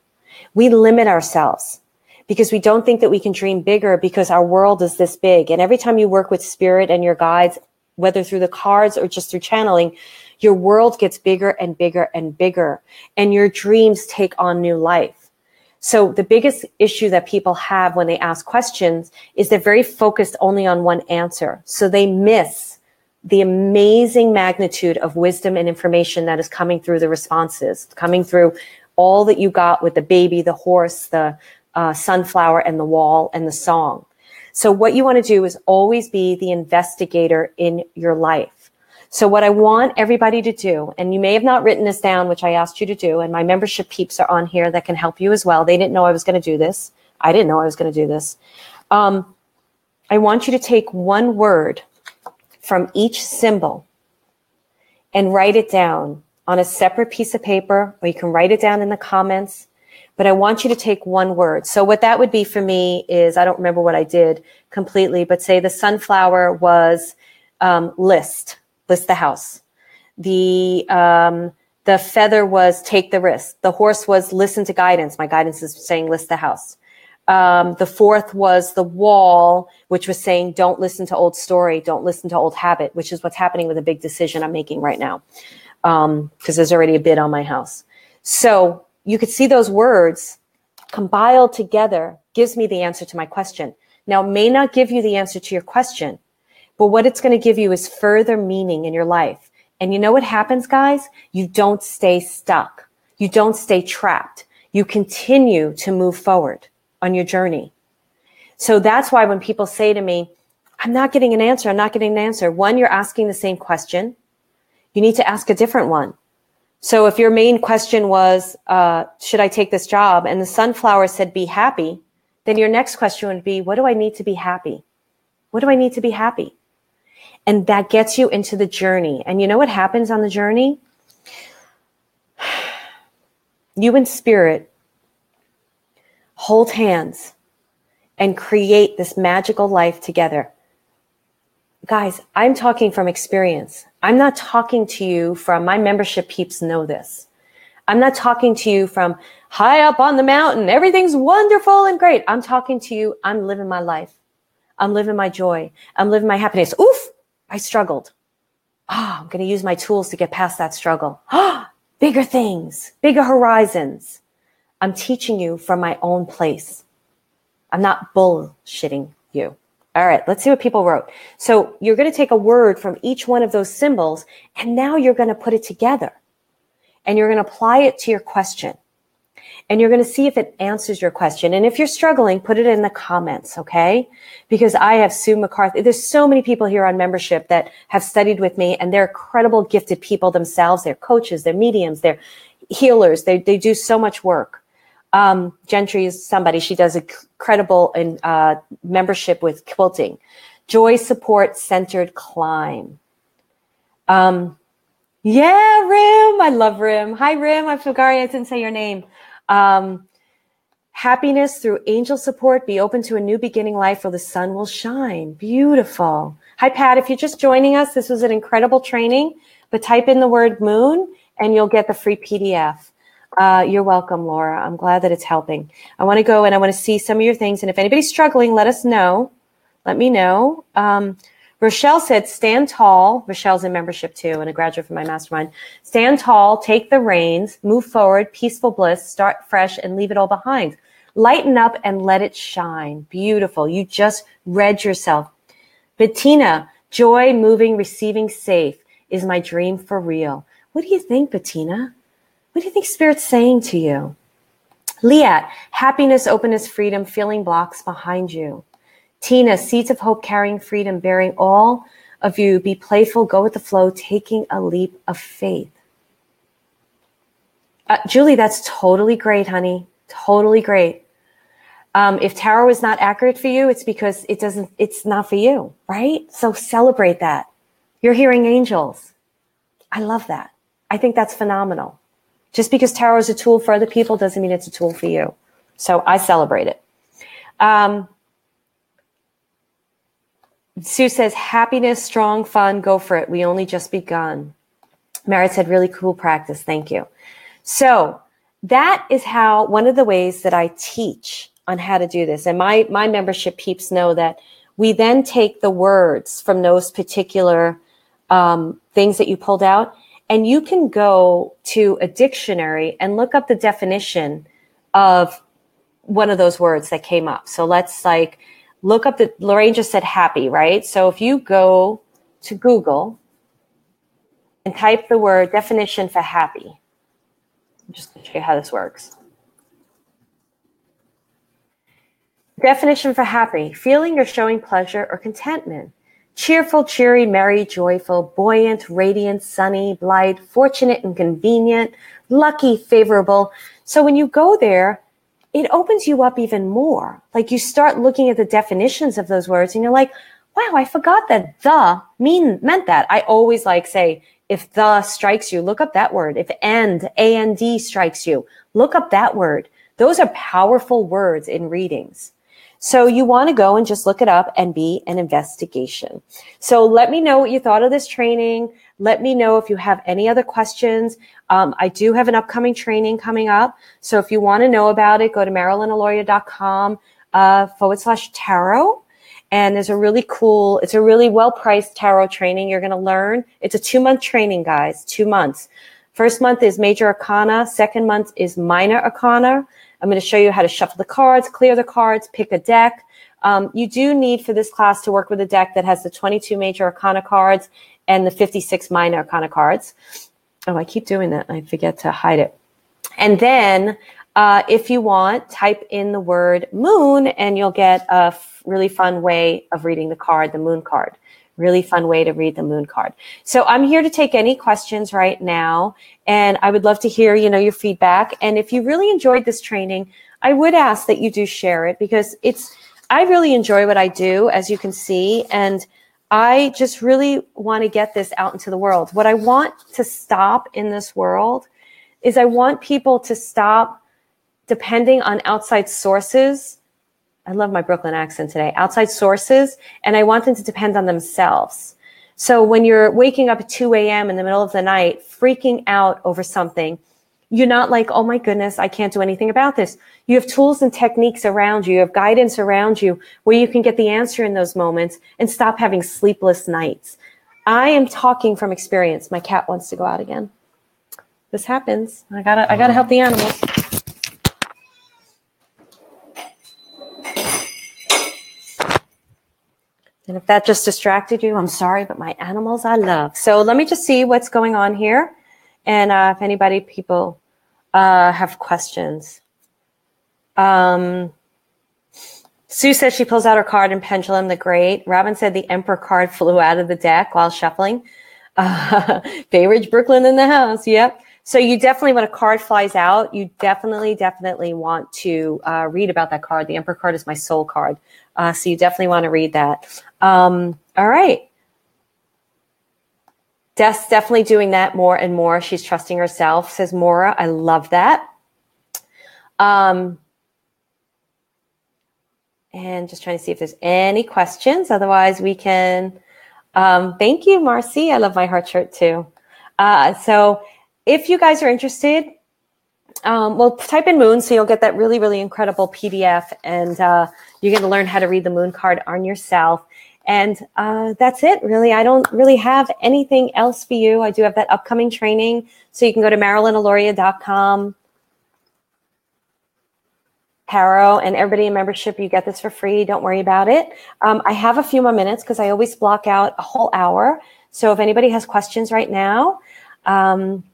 We limit ourselves because we don't think that we can dream bigger because our world is this big. And every time you work with Spirit and your guides, whether through the cards or just through channeling, your world gets bigger and bigger and bigger, and your dreams take on new life. So the biggest issue that people have when they ask questions is they're very focused only on one answer. So they miss the amazing magnitude of wisdom and information that is coming through the responses, coming through all that you got with the baby, the horse, the sunflower, and the wall, and the song. So what you want to do is always be the investigator in your life. So what I want everybody to do, and you may have not written this down, which I asked you to do, and my membership peeps are on here that can help you as well. They didn't know I was going to do this. I didn't know I was going to do this. I want you to take one word from each symbol and write it down on a separate piece of paper, or you can write it down in the comments. But I want you to take one word. So what that would be for me is, I don't remember what I did completely, but say the sunflower was list the house. The feather was take the risk. The horse was listen to guidance. My guidance is saying list the house. The fourth was the wall, which was saying, don't listen to old story. Don't listen to old habit, which is what's happening with a big decision I'm making right now. Because there's already a bid on my house. So you could see those words compiled together gives me the answer to my question. Now, it may not give you the answer to your question, but what it's going to give you is further meaning in your life. And you know what happens, guys? You don't stay stuck. You don't stay trapped. You continue to move forward on your journey. So that's why when people say to me, I'm not getting an answer, I'm not getting an answer. One, you're asking the same question. You need to ask a different one. So if your main question was, should I take this job? And the sunflower said, be happy. Then your next question would be, what do I need to be happy? What do I need to be happy? And that gets you into the journey. And you know what happens on the journey? You and Spirit hold hands and create this magical life together. Guys, I'm talking from experience. I'm not talking to you from, my membership peeps know this. I'm not talking to you from high up on the mountain. Everything's wonderful and great. I'm talking to you. I'm living my life. I'm living my joy. I'm living my happiness. Oof, I struggled. I'm going to use my tools to get past that struggle. Bigger things, bigger horizons. I'm teaching you from my own place. I'm not bullshitting you. All right, let's see what people wrote. So you're going to take a word from each one of those symbols, and now you're going to put it together. And you're going to apply it to your question. And you're going to see if it answers your question. And if you're struggling, put it in the comments, okay? Because I have Sue McCarthy. There's so many people here on membership that have studied with me, and they're incredible, gifted people themselves. They're coaches, they're mediums, they're healers. They do so much work. Gentry is somebody, she does incredible in membership with quilting. Joy Support Centered Climb. Yeah, Rim. I love Rim. Hi, Rim. I'm sorry I didn't say your name. Happiness through angel support. Be open to a new beginning life where the sun will shine. Beautiful. Hi, Pat. If you're just joining us, this was an incredible training, but type in the word moon and you'll get the free PDF. You're welcome, Laura. I'm glad that it's helping. I want to go and I want to see some of your things. And if anybody's struggling, let us know. Let me know. Rochelle said, stand tall. Rochelle's in membership too and a graduate from my mastermind. Stand tall, take the reins, move forward, peaceful bliss, start fresh and leave it all behind. Lighten up and let it shine. Beautiful. You just read yourself. Bettina, joy, moving, receiving, safe is my dream for real. What do you think, Bettina? What do you think Spirit's saying to you? Liat, happiness, openness, freedom, feeling blocks behind you. Tina, seeds of hope, carrying freedom, bearing all of you. Be playful, go with the flow, taking a leap of faith. Julie, that's totally great, honey. Totally great. If tarot is not accurate for you, it's because it's not for you, right? So celebrate that. You're hearing angels. I love that. I think that's phenomenal. Just because tarot is a tool for other people doesn't mean it's a tool for you. So I celebrate it. Sue says, happiness, strong, fun, go for it. We only just begun. Merritt said, really cool practice. Thank you. So that is how, one of the ways that I teach on how to do this. And my membership peeps know that we then take the words from those particular things that you pulled out, and you can go to a dictionary and look up the definition of one of those words that came up. So let's look up Lorraine just said happy, right? So if you go to Google and type the word definition for happy, I'm just going to show you how this works. Definition for happy, feeling or showing pleasure or contentment. Cheerful, cheery, merry, joyful, buoyant, radiant, sunny, blithe, fortunate and convenient, lucky, favorable. So when you go there, it opens you up even more. Like you start looking at the definitions of those words and you're like, wow, I forgot that the meant that. I always say, if the strikes you, look up that word. If and, A-N-D strikes you, look up that word. Those are powerful words in readings. So you want to go and just look it up and be an investigation. So let me know what you thought of this training. Let me know if you have any other questions. I do have an upcoming training coming up. So if you want to know about it, go to MarilynAloria.com /tarot. And there's it's a really well-priced tarot training you're going to learn. It's a 2-month training, guys, 2 months. First month is major arcana. Second month is minor arcana. I'm going to show you how to shuffle the cards, clear the cards, pick a deck. You do need for this class to work with a deck that has the 22 major arcana cards and the 56 minor arcana cards. Oh, I keep doing that. I forget to hide it. And then if you want, type in the word moon and you'll get a really fun way of reading the card, the moon card. Really fun way to read the moon card. So I'm here to take any questions right now. And I would love to hear, your feedback. And if you really enjoyed this training, I would ask that you do share it because I really enjoy what I do, as you can see. And I just really want to get this out into the world. What I want to stop in this world is I want people to stop depending on outside sources. I love my Brooklyn accent today, outside sources, and I want them to depend on themselves. So when you're waking up at 2 a.m. in the middle of the night, freaking out over something, you're not like, oh my goodness, I can't do anything about this. You have tools and techniques around you. You have guidance around you where you can get the answer in those moments and stop having sleepless nights. I am talking from experience. My cat wants to go out again. This happens. I gotta help the animals. And if that just distracted you, I'm sorry, but my animals I love. So let me just see what's going on here. And if people have questions. Sue says she pulls out her card in Pendulum the Great. Robin said the Emperor card flew out of the deck while shuffling. Bay Ridge, Brooklyn in the house. Yep. So you definitely, when a card flies out, you definitely want to read about that card. The Emperor card is my soul card. So you definitely want to read that. All right. Des definitely doing that more and more. She's trusting herself, says Maura. I love that. And just trying to see if there's any questions. Otherwise, we can Thank you, Marcy. I love my heart shirt too. So if you guys are interested, well, type in moon, so you'll get that really, really incredible PDF, and you're going to learn how to read the moon card on yourself. And that's it, really. I don't really have anything else for you. I do have that upcoming training, so you can go to MarilynAloria.com. Tarot, and everybody in membership, you get this for free. Don't worry about it. I have a few more minutes because I always block out a whole hour. So if anybody has questions right now, Jane,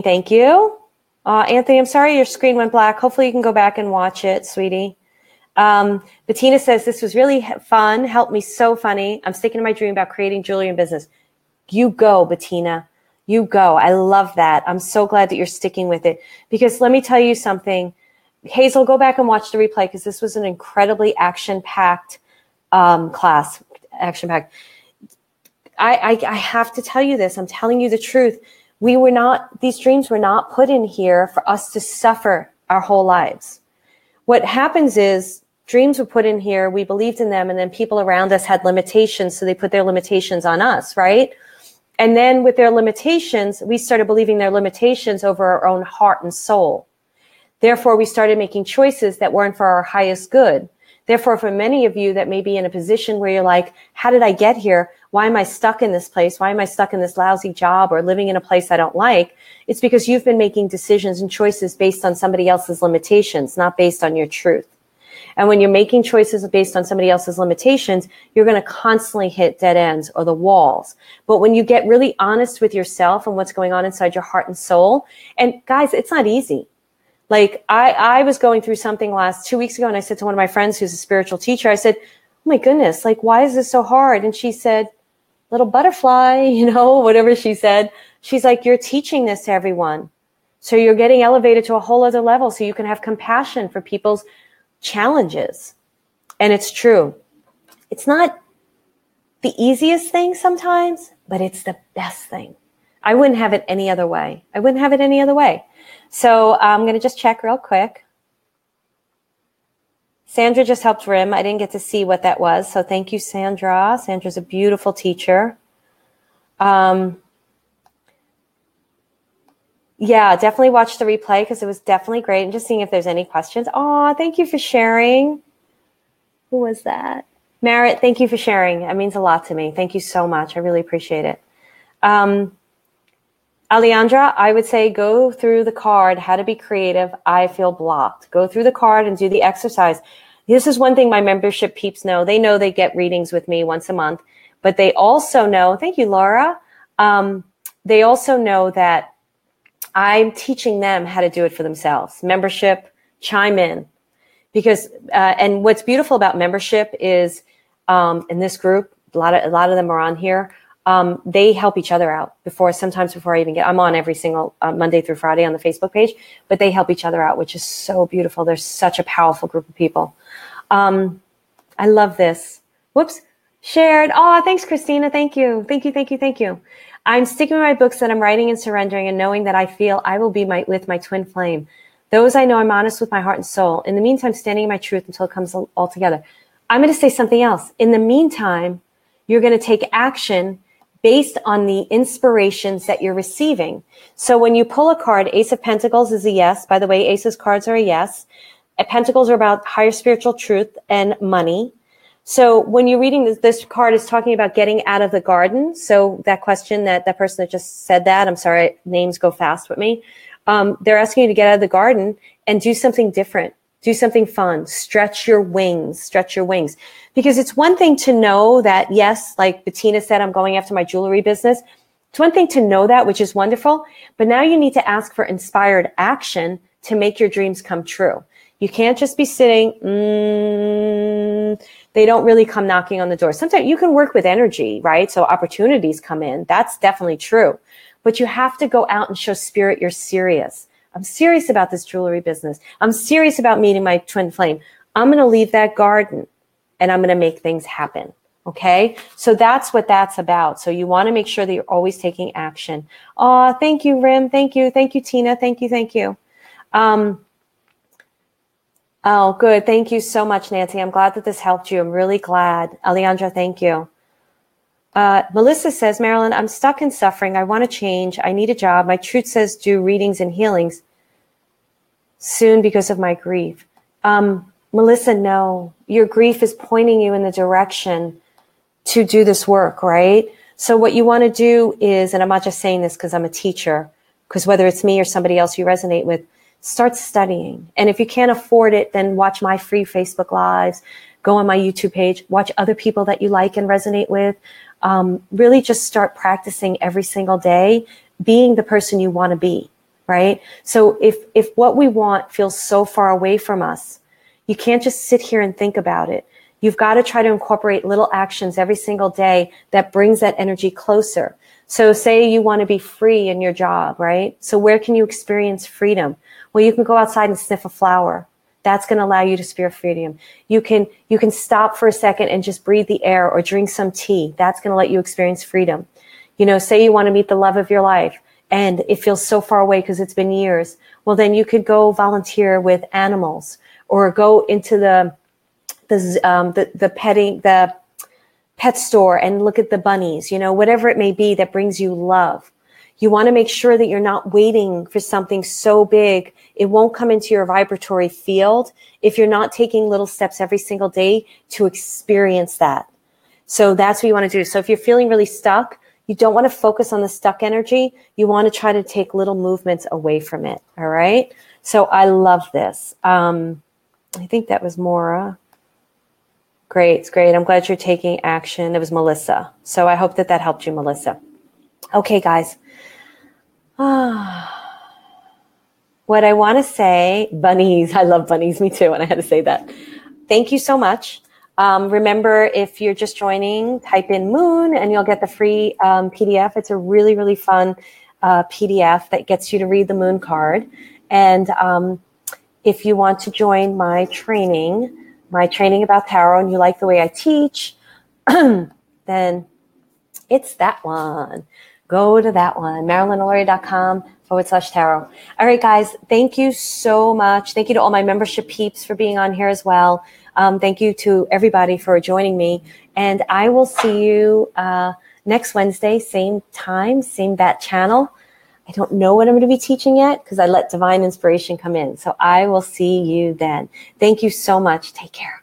thank you. Anthony, I'm sorry your screen went black. Hopefully you can go back and watch it, sweetie. Bettina says, this was really fun. Helped me so funny. I'm sticking to my dream about creating jewelry and business. You go, Bettina. You go. I love that. I'm so glad that you're sticking with it, because let me tell you something. Hazel, go back and watch the replay, because this was an incredibly action-packed class. Action-packed. I have to tell you this. I'm telling you the truth. These dreams were not put in here for us to suffer our whole lives. What happens is dreams were put in here, we believed in them, and then people around us had limitations, so they put their limitations on us, right? And then with their limitations, we started believing their limitations over our own heart and soul. Therefore, we started making choices that weren't for our highest good. Therefore, for many of you that may be in a position where you're like, how did I get here? Why am I stuck in this place? Why am I stuck in this lousy job or living in a place I don't like? It's because you've been making decisions and choices based on somebody else's limitations, not based on your truth. And when you're making choices based on somebody else's limitations, you're going to constantly hit dead ends or the walls. But when you get really honest with yourself and what's going on inside your heart and soul, and guys, it's not easy. Like I was going through something 2 weeks ago, and I said to one of my friends who's a spiritual teacher, I said, oh my goodness, like, why is this so hard? And she said, little butterfly, whatever she said. She's like, you're teaching this to everyone. So you're getting elevated to a whole other level so you can have compassion for people's challenges. And it's true. It's not the easiest thing sometimes, but it's the best thing. I wouldn't have it any other way. So I'm going to just check real quick. Sandra just helped Rim. I didn't get to see what that was. So thank you, Sandra. Sandra's a beautiful teacher. Yeah, definitely watch the replay because it was definitely great. And just seeing if there's any questions. Oh, thank you for sharing. Who was that? Merritt, thank you for sharing. It means a lot to me. Thank you so much. I really appreciate it. Alejandra, I would say go through the card, How to Be Creative, I Feel Blocked. Go through the card and do the exercise. This is one thing my membership peeps know. They know they get readings with me once a month, but they also know, thank you, Laura. They also know that I'm teaching them how to do it for themselves. Membership, chime in. Because, and what's beautiful about membership is, in this group, a lot of them are on here. They help each other out sometimes before I even I'm on every single Monday through Friday on the Facebook page, but they help each other out, which is so beautiful. They're such a powerful group of people. I love this. Whoops. Shared. Oh, thanks, Christina. Thank you. I'm sticking with my books that I'm writing and surrendering and knowing that I feel I will be with my twin flame. Those I know I'm honest with my heart and soul. In the meantime, standing in my truth until it comes all together. I'm going to say something else. In the meantime, you're going to take action based on the inspirations that you're receiving. So when you pull a card, Ace of Pentacles is a yes. By the way, Ace's cards are a yes. Pentacles are about higher spiritual truth and money. So when you're reading this card is talking about getting out of the garden. So that question that person that just said that, I'm sorry, names go fast with me. They're asking you to get out of the garden and do something different. Do something fun. Stretch your wings. Because it's one thing to know that, yes, like Bettina said, I'm going after my jewelry business. It's one thing to know that, which is wonderful. But now you need to ask for inspired action to make your dreams come true. You can't just be sitting, they don't really come knocking on the door. Sometimes you can work with energy, right? So opportunities come in. That's definitely true. But you have to go out and show spirit you're serious. I'm serious about this jewelry business. I'm serious about meeting my twin flame. I'm going to leave that garden and I'm going to make things happen. Okay. So that's what that's about. So you want to make sure that you're always taking action. Oh, thank you, Rim. Thank you. Thank you, Tina. Thank you. Oh, good. Thank you so much, Nancy. I'm glad that this helped you. I'm really glad. Alejandra, thank you. Melissa says, Marilyn, I'm stuck in suffering. I want to change. I need a job. My truth says do readings and healings soon because of my grief. Melissa, no. Your grief is pointing you in the direction to do this work, right? So what you want to do is, and I'm not just saying this because I'm a teacher, because whether it's me or somebody else you resonate with, start studying. And if you can't afford it, then watch my free Facebook Lives, go on my YouTube page, watch other people that you like and resonate with. Really just start practicing every single day, being the person you want to be, right? So if what we want feels so far away from us, you can't just sit here and think about it. You've got to try to incorporate little actions every single day that brings that energy closer. So say you want to be free in your job, right? So where can you experience freedom? Well, you can go outside and sniff a flower. That's going to allow you to experience freedom. You can stop for a second and just breathe the air or drink some tea. That's going to let you experience freedom. You know, say you want to meet the love of your life and it feels so far away because it's been years. Well, then you could go volunteer with animals or go into the pet store and look at the bunnies, you know, whatever it may be that brings you love. You want to make sure that you're not waiting for something so big. It won't come into your vibratory field if you're not taking little steps every single day to experience that. So that's what you want to do. So if you're feeling really stuck, you don't want to focus on the stuck energy. You want to try to take little movements away from it. All right. So I love this. I think that was Maura. Great. It's great. I'm glad you're taking action. It was Melissa. So I hope that helped you, Melissa. Okay, guys. What I want to say, bunnies. I love bunnies. Me too. And I had to say that. Thank you so much. Remember, if you're just joining, type in Moon and you'll get the free PDF. It's a really, really fun PDF that gets you to read the Moon card. And if you want to join my training about tarot, and you like the way I teach, then it's that one. Go to that one, MarilynAlori.com/tarot. All right, guys, thank you so much. Thank you to all my membership peeps for being on here as well. Thank you to everybody for joining me. And I will see you next Wednesday, same time, same bat channel. I don't know what I'm going to be teaching yet because I let divine inspiration come in. So I will see you then. Thank you so much. Take care.